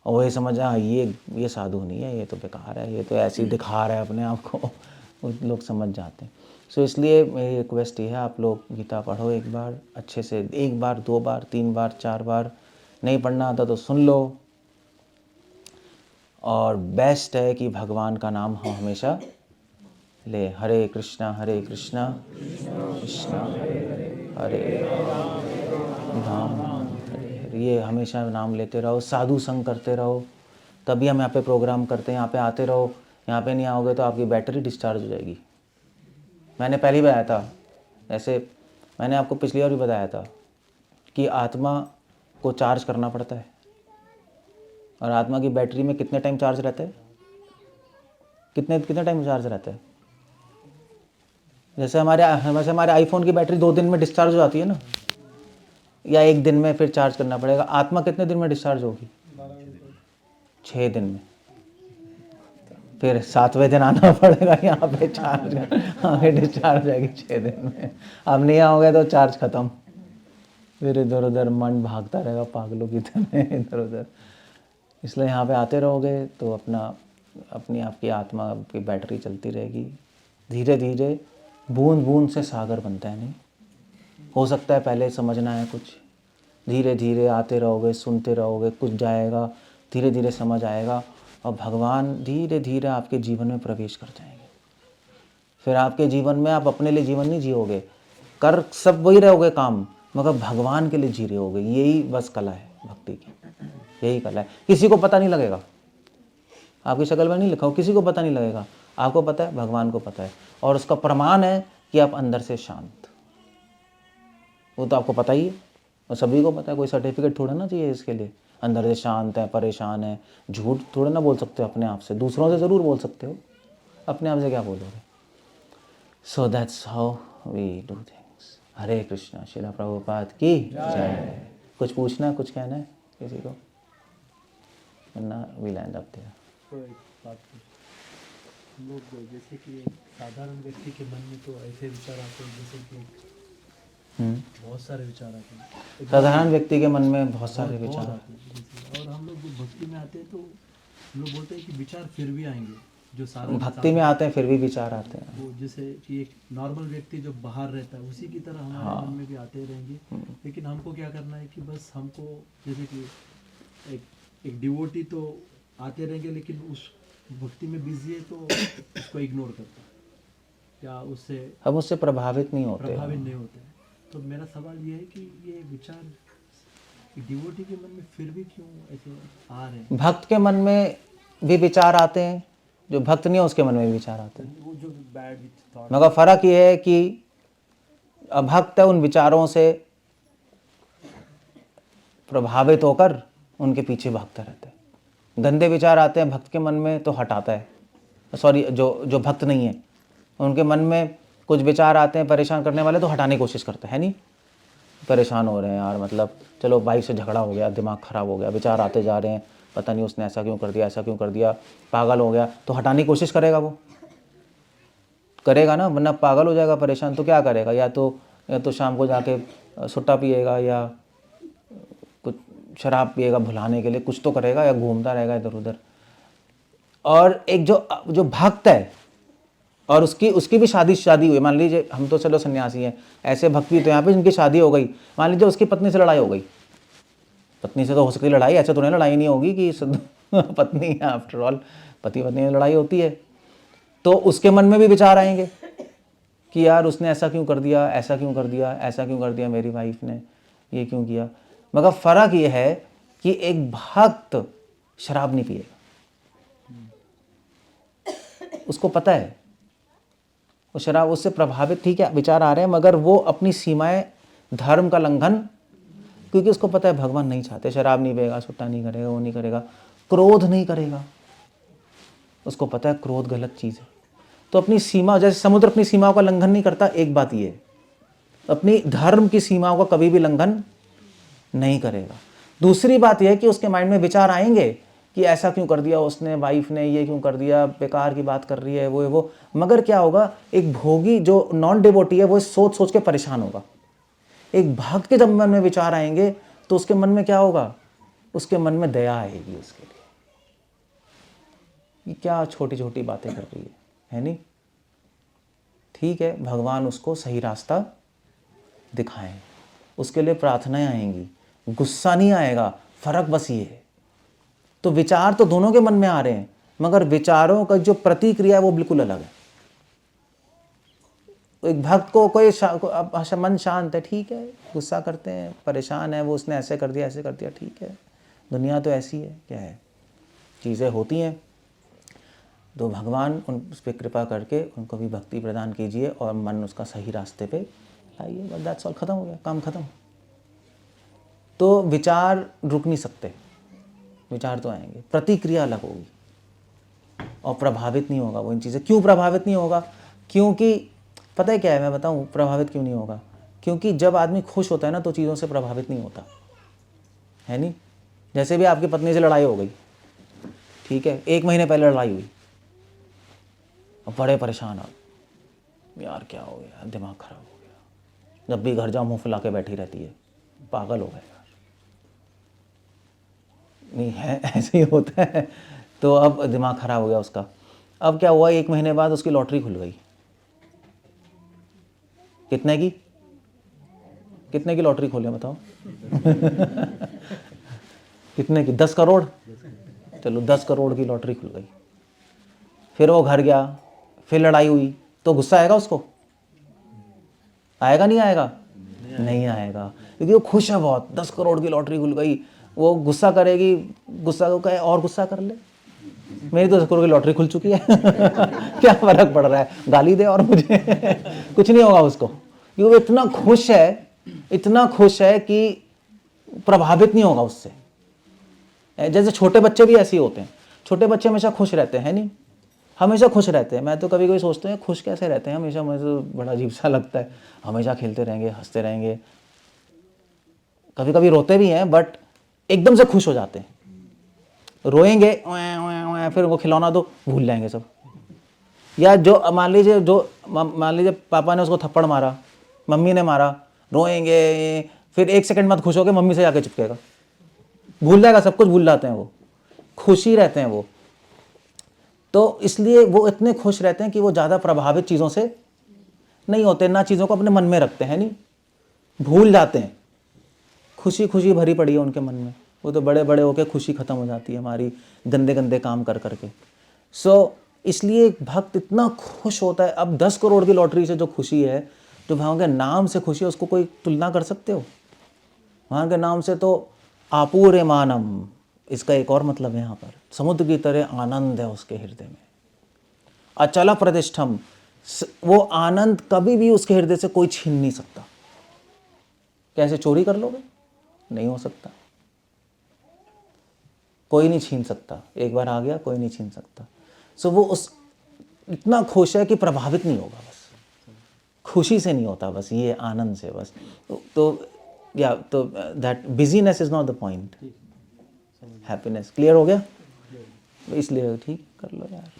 और वो ये समझ जाए ये साधु नहीं है, ये तो बेकार है, ये तो ऐसे ही दिखा रहा है अपने आप को। वो लोग समझ जाते हैं। सो इसलिए मेरी रिक्वेस्ट ये है, आप लोग गीता पढ़ो एक बार अच्छे से, 1 बार 2 बार 3 बार 4 बार। नहीं पढ़ना आता तो सुन लो। और बेस्ट है कि भगवान का नाम हम हमेशा ले। हरे कृष्णा कृष्णा हरे राम हरे हरे, ये हमेशा नाम लेते रहो, साधु संग करते रहो। तभी हम यहाँ पे प्रोग्राम करते हैं। यहाँ पे आते रहो। यहाँ पे नहीं आओगे तो आपकी बैटरी डिस्चार्ज हो जाएगी। मैंने पहले बताया था, ऐसे मैंने आपको पिछली बार भी बताया था कि आत्मा को चार्ज करना पड़ता है। और आत्मा की बैटरी में कितने टाइम चार्ज रहता है? कितने टाइम चार्ज रहता है? जैसे हमारे आईफोन की बैटरी 2 दिन में डिस्चार्ज हो जाती है ना, या 1 दिन में फिर चार्ज करना पड़ेगा। आत्मा कितने दिन में डिस्चार्ज होगी? 6 दिन में। फिर 7वें दिन आना पड़ेगा यहाँ पे चार्ज, फिर डिस्चार्ज हो जाएगी 6 दिन में। अब नहीं आओगे तो चार्ज खत्म। फिर इधर उधर मन भागता रहेगा पागलों की तरह इधर उधर। इसलिए यहाँ पे आते रहोगे तो अपनी आपकी आत्मा की बैटरी चलती रहेगी। धीरे धीरे बूंद बूंद से सागर बनता है। नहीं हो सकता है पहले समझना है कुछ, धीरे धीरे आते रहोगे, सुनते रहोगे, कुछ जाएगा, धीरे धीरे समझ आएगा, और भगवान धीरे धीरे आपके जीवन में प्रवेश कर जाएंगे। फिर आपके जीवन में आप अपने लिए जीवन नहीं जियोगे, कर सब वही रहोगे काम, मगर भगवान के लिए जी रहे होगे। यही बस कला है भक्ति की, यही कला है। किसी को पता नहीं लगेगा, आपकी शक्ल में नहीं लिखा हो, किसी को पता नहीं लगेगा। आपको पता है, भगवान को पता है। और उसका प्रमाण है कि आप अंदर से शांत, वो तो आपको पता ही है और सभी को पता है। कोई सर्टिफिकेट थोड़ा ना चाहिए इसके लिए। अंदर से शांत है, परेशान है, झूठ थोड़ा ना बोल सकते हो अपने आप से। दूसरों से ज़रूर बोल सकते हो, अपने आप से क्या बोलोगे। So that's how we do things. Hare Krishna. Srila Prabhupada की जय। कुछ पूछना, कुछ कहना है किसी को? वरना वी लैंड अप देयर। तो एक बात लोग जैसे कि एक साधारण व्यक्ति के मन में तो ऐसे विचार आते हैं जैसे कि बहुत सारे विचार आते हैं। साधारण व्यक्ति के मन में बहुत सारे विचार आते हैं। और हम लोग जो भक्ति में आते हैं तो लोग बोलते हैं कि विचार फिर भी आएंगे। जो साधारण भक्ति में आते हैं फिर भी विचार आते हैं। वो जैसे कि एक नॉर्मल व्यक्ति जो बाहर रहता है उसी की तरह हमारे मन में भी आते रहेंगे। लेकिन हमको क्या करना है कि बस हमको जैसे कि एक डिवोटी तो आते रहेंगे, लेकिन उस भक्ति में बिजी है तो उसको इग्नोर करता है, क्या उससे हम उससे प्रभावित नहीं होते। तो मेरा सवाल ये है कि ये विचार डिवोटी के मन में फिर भी क्यों ऐसे आ रहे हैं? भक्त के मन में भी विचार आते हैं, जो भक्त नहीं है उसके मन में भी विचार आते हैं। वो जो बैड थॉट, मगर फ़र्क ये है कि भक्त है उन विचारों से प्रभावित होकर उनके पीछे भागते रहते हैं। गंदे विचार आते हैं भक्त के मन में तो हटाता है, सॉरी जो भक्त नहीं है उनके मन में कुछ विचार आते हैं परेशान करने वाले तो हटाने की कोशिश करते हैं, नहीं परेशान हो रहे हैं यार, मतलब चलो भाई से झगड़ा हो गया, दिमाग खराब हो गया, विचार आते जा रहे हैं, पता नहीं उसने ऐसा क्यों कर दिया, ऐसा क्यों कर दिया, पागल हो गया, तो हटाने की कोशिश करेगा, वो करेगा ना, वरना पागल हो जाएगा, परेशान तो क्या करेगा, या तो शाम को जाके सुट्टा पिएगा या कुछ शराब पिएगा भुलाने के लिए, कुछ तो करेगा, या घूमता रहेगा इधर उधर। और एक जो भक्त है और उसकी भी शादी हुई, मान लीजिए हम तो चलो सन्यासी हैं, ऐसे भक्त भी तो यहाँ पे जिनकी शादी हो गई, मान लीजिए उसकी पत्नी से लड़ाई हो गई, पत्नी से तो हो सकती लड़ाई, ऐसे तो नहीं लड़ाई नहीं होगी कि पत्नी है, आफ्टर ऑल पति पत्नी में लड़ाई होती है, तो उसके मन में भी विचार आएंगे कि यार उसने ऐसा क्यों कर दिया, ऐसा क्यों कर दिया, ऐसा क्यों कर दिया, मेरी वाइफ ने ये क्यों किया। मगर फर्क ये है कि एक भक्त शराब नहीं पिएगा, उसको पता है वो शराब उससे प्रभावित, ठीक है विचार आ रहे हैं, मगर वो अपनी सीमाएं, धर्म का लंघन, क्योंकि उसको पता है भगवान नहीं चाहते, शराब नहीं पिएगा, सुट्टा नहीं करेगा, वो नहीं करेगा, क्रोध नहीं करेगा, उसको पता है क्रोध गलत चीज़ है, तो अपनी सीमा, जैसे समुद्र अपनी सीमाओं का लंघन नहीं करता, एक बात ये है अपनी धर्म की सीमाओं का कभी भी लंघन नहीं करेगा। दूसरी बात यह है कि उसके माइंड में विचार आएंगे कि ऐसा क्यों कर दिया उसने, वाइफ ने ये क्यों कर दिया, बेकार की बात कर रही है, वो, मगर क्या होगा, एक भोगी जो नॉन डिवोटी है वो सोच सोच के परेशान होगा। एक भक्त के जब मन में विचार आएंगे तो उसके मन में क्या होगा, उसके मन में दया आएगी उसके लिए, ये क्या छोटी छोटी बातें कर रही है नहीं, ठीक है, भगवान उसको सही रास्ता दिखाएं, उसके लिए प्रार्थनाएं आएंगी, गुस्सा नहीं आएगा, फर्क बस ये है। तो विचार तो दोनों के मन में आ रहे हैं, मगर विचारों का जो प्रतिक्रिया है वो बिल्कुल अलग है। एक भक्त को कोई मन शांत है, ठीक है, गुस्सा करते हैं, परेशान है, वो उसने ऐसे कर दिया, ऐसे कर दिया, ठीक है, दुनिया तो ऐसी है, क्या है, चीज़ें होती हैं, तो भगवान उस पर कृपा करके उनको भी भक्ति प्रदान कीजिए और मन उसका सही रास्ते पे लाइए, बस दैट्स ऑल, ख़त्म हो गया, काम ख़त्म। तो विचार रुक नहीं सकते, विचार तो आएंगे, प्रतिक्रिया अलग होगी और प्रभावित नहीं होगा वो इन चीज़ें। क्यों प्रभावित नहीं होगा, क्योंकि पता है क्या है, मैं बताऊं प्रभावित क्यों नहीं होगा, क्योंकि जब आदमी खुश होता है ना तो चीज़ों से प्रभावित नहीं होता है, नहीं, जैसे भी आपकी पत्नी से लड़ाई हो गई, ठीक है, 1 महीने पहले लड़ाई हुई और बड़े परेशान आप, यार क्या हो गया, दिमाग खराब हो गया, जब भी घर जाओ मुँह फुला के बैठी रहती है, पागल हो गए यार, नहीं है, ऐसे ही होता है। तो अब दिमाग खराब हो गया उसका, अब क्या हुआ, 1 महीने बाद उसकी लॉटरी खुल गई, कितने की लॉटरी खोले बताओ कितने की, 10 करोड़, चलो 10 करोड़ की लॉटरी खुल गई। फिर वो घर गया, फिर लड़ाई हुई, तो गुस्सा आएगा उसको, आएगा नहीं आएगा, नहीं आएगा, क्योंकि वो खुश है बहुत, 10 करोड़ की लॉटरी खुल गई, वो गुस्सा करेगी, गुस्सा को कहे और गुस्सा कर ले, मेरी तो 10 करोड़ की लॉटरी खुल चुकी है क्या फर्क पड़ रहा है, गाली दे और मुझे कुछ नहीं होगा उसको, क्योंकि वो इतना खुश है कि प्रभावित नहीं होगा उससे। जैसे छोटे बच्चे भी ऐसे ही होते हैं, छोटे बच्चे हमेशा खुश रहते हैं, नहीं, हमेशा खुश रहते हैं। मैं तो कभी कभी सोचते हैं खुश कैसे रहते हैं हमेशा, मुझे तो बड़ा अजीब सा लगता है, हमेशा खेलते रहेंगे, हंसते रहेंगे, कभी कभी रोते भी हैं बट एकदम से खुश हो जाते हैं, रोएंगे फिर वो खिलौना तो भूल जाएंगे सब, या जो मान लीजिए पापा ने उसको थप्पड़ मारा, मम्मी ने मारा, रोएंगे, फिर 1 सेकंड बाद खुश हो गए, मम्मी से जाके चिपकेगा, भूल जाएगा, सब कुछ भूल जाते हैं, वो खुशी रहते हैं वो। तो इसलिए वो इतने खुश रहते हैं कि वो ज़्यादा प्रभावित चीज़ों से नहीं होते, ना चीज़ों को अपने मन में रखते हैं, नहीं, भूल जाते हैं, खुशी खुशी भरी पड़ी है उनके मन में, वो तो बड़े बड़े होकर खुशी ख़त्म हो जाती है हमारी गंदे गंदे काम कर करके। इसलिए एक भक्त इतना खुश होता है। अब 10 करोड़ की लॉटरी से जो खुशी है, जो भगवान के नाम से खुशी है, उसको कोई तुलना कर सकते हो? भगवान के नाम से तो आपूर्य मानम, इसका एक और मतलब है यहाँ पर, समुद्र की तरह आनंद है उसके हृदय में। अचल प्रतिष्ठम, वो आनंद कभी भी उसके हृदय से कोई छीन नहीं सकता। कैसे चोरी कर लोगे? नहीं हो सकता, कोई नहीं छीन सकता। एक बार आ गया, कोई नहीं छीन सकता। सो वो उस इतना खुश है कि प्रभावित नहीं होगा, बस खुशी से नहीं होता, बस ये आनंद से बस। तो या तो that business is not the point, happiness. Clear हो गया? इसलिए ठीक कर लो यार।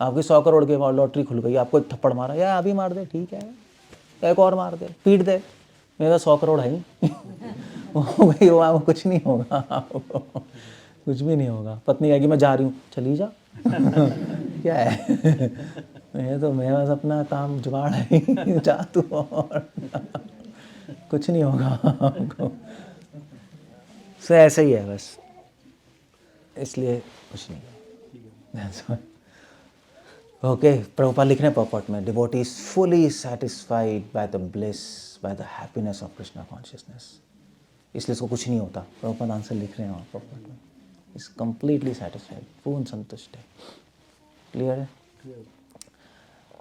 आपकी 100 करोड़ की लॉटरी खुल गई, आपको एक थप्पड़ मारा, या अभी मार दे, ठीक है, एक और मार दे, पीट दे, मेरा 100 करोड़ है ही हो गई, वो कुछ नहीं होगा आपको, कुछ भी नहीं होगा। पत्नी कहेगी मैं जा रही हूँ, चली जा क्या है मैं बस अपना काम जुगाड़ है जा तू, और कुछ नहीं होगा आपको। सो ऐसे ही है बस, इसलिए कुछ नहीं है। ओके, प्रभुपाद लिख रहे हैं पॉपट में, devotee is fully satisfied by the bliss, by the happiness of Krishna consciousness. इसलिए इसको कुछ नहीं होता। प्रभुपाद आंसर लिख रहे हैं वहाँ पॉपट में, इज कंप्लीटली सेटिस्फाइड, पूर्ण संतुष्ट है। क्लियर है?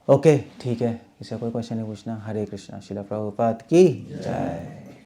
ओके, ठीक है। इसे कोई क्वेश्चन नहीं पूछना। हरे कृष्णा। श्रील प्रभुपाद की जय।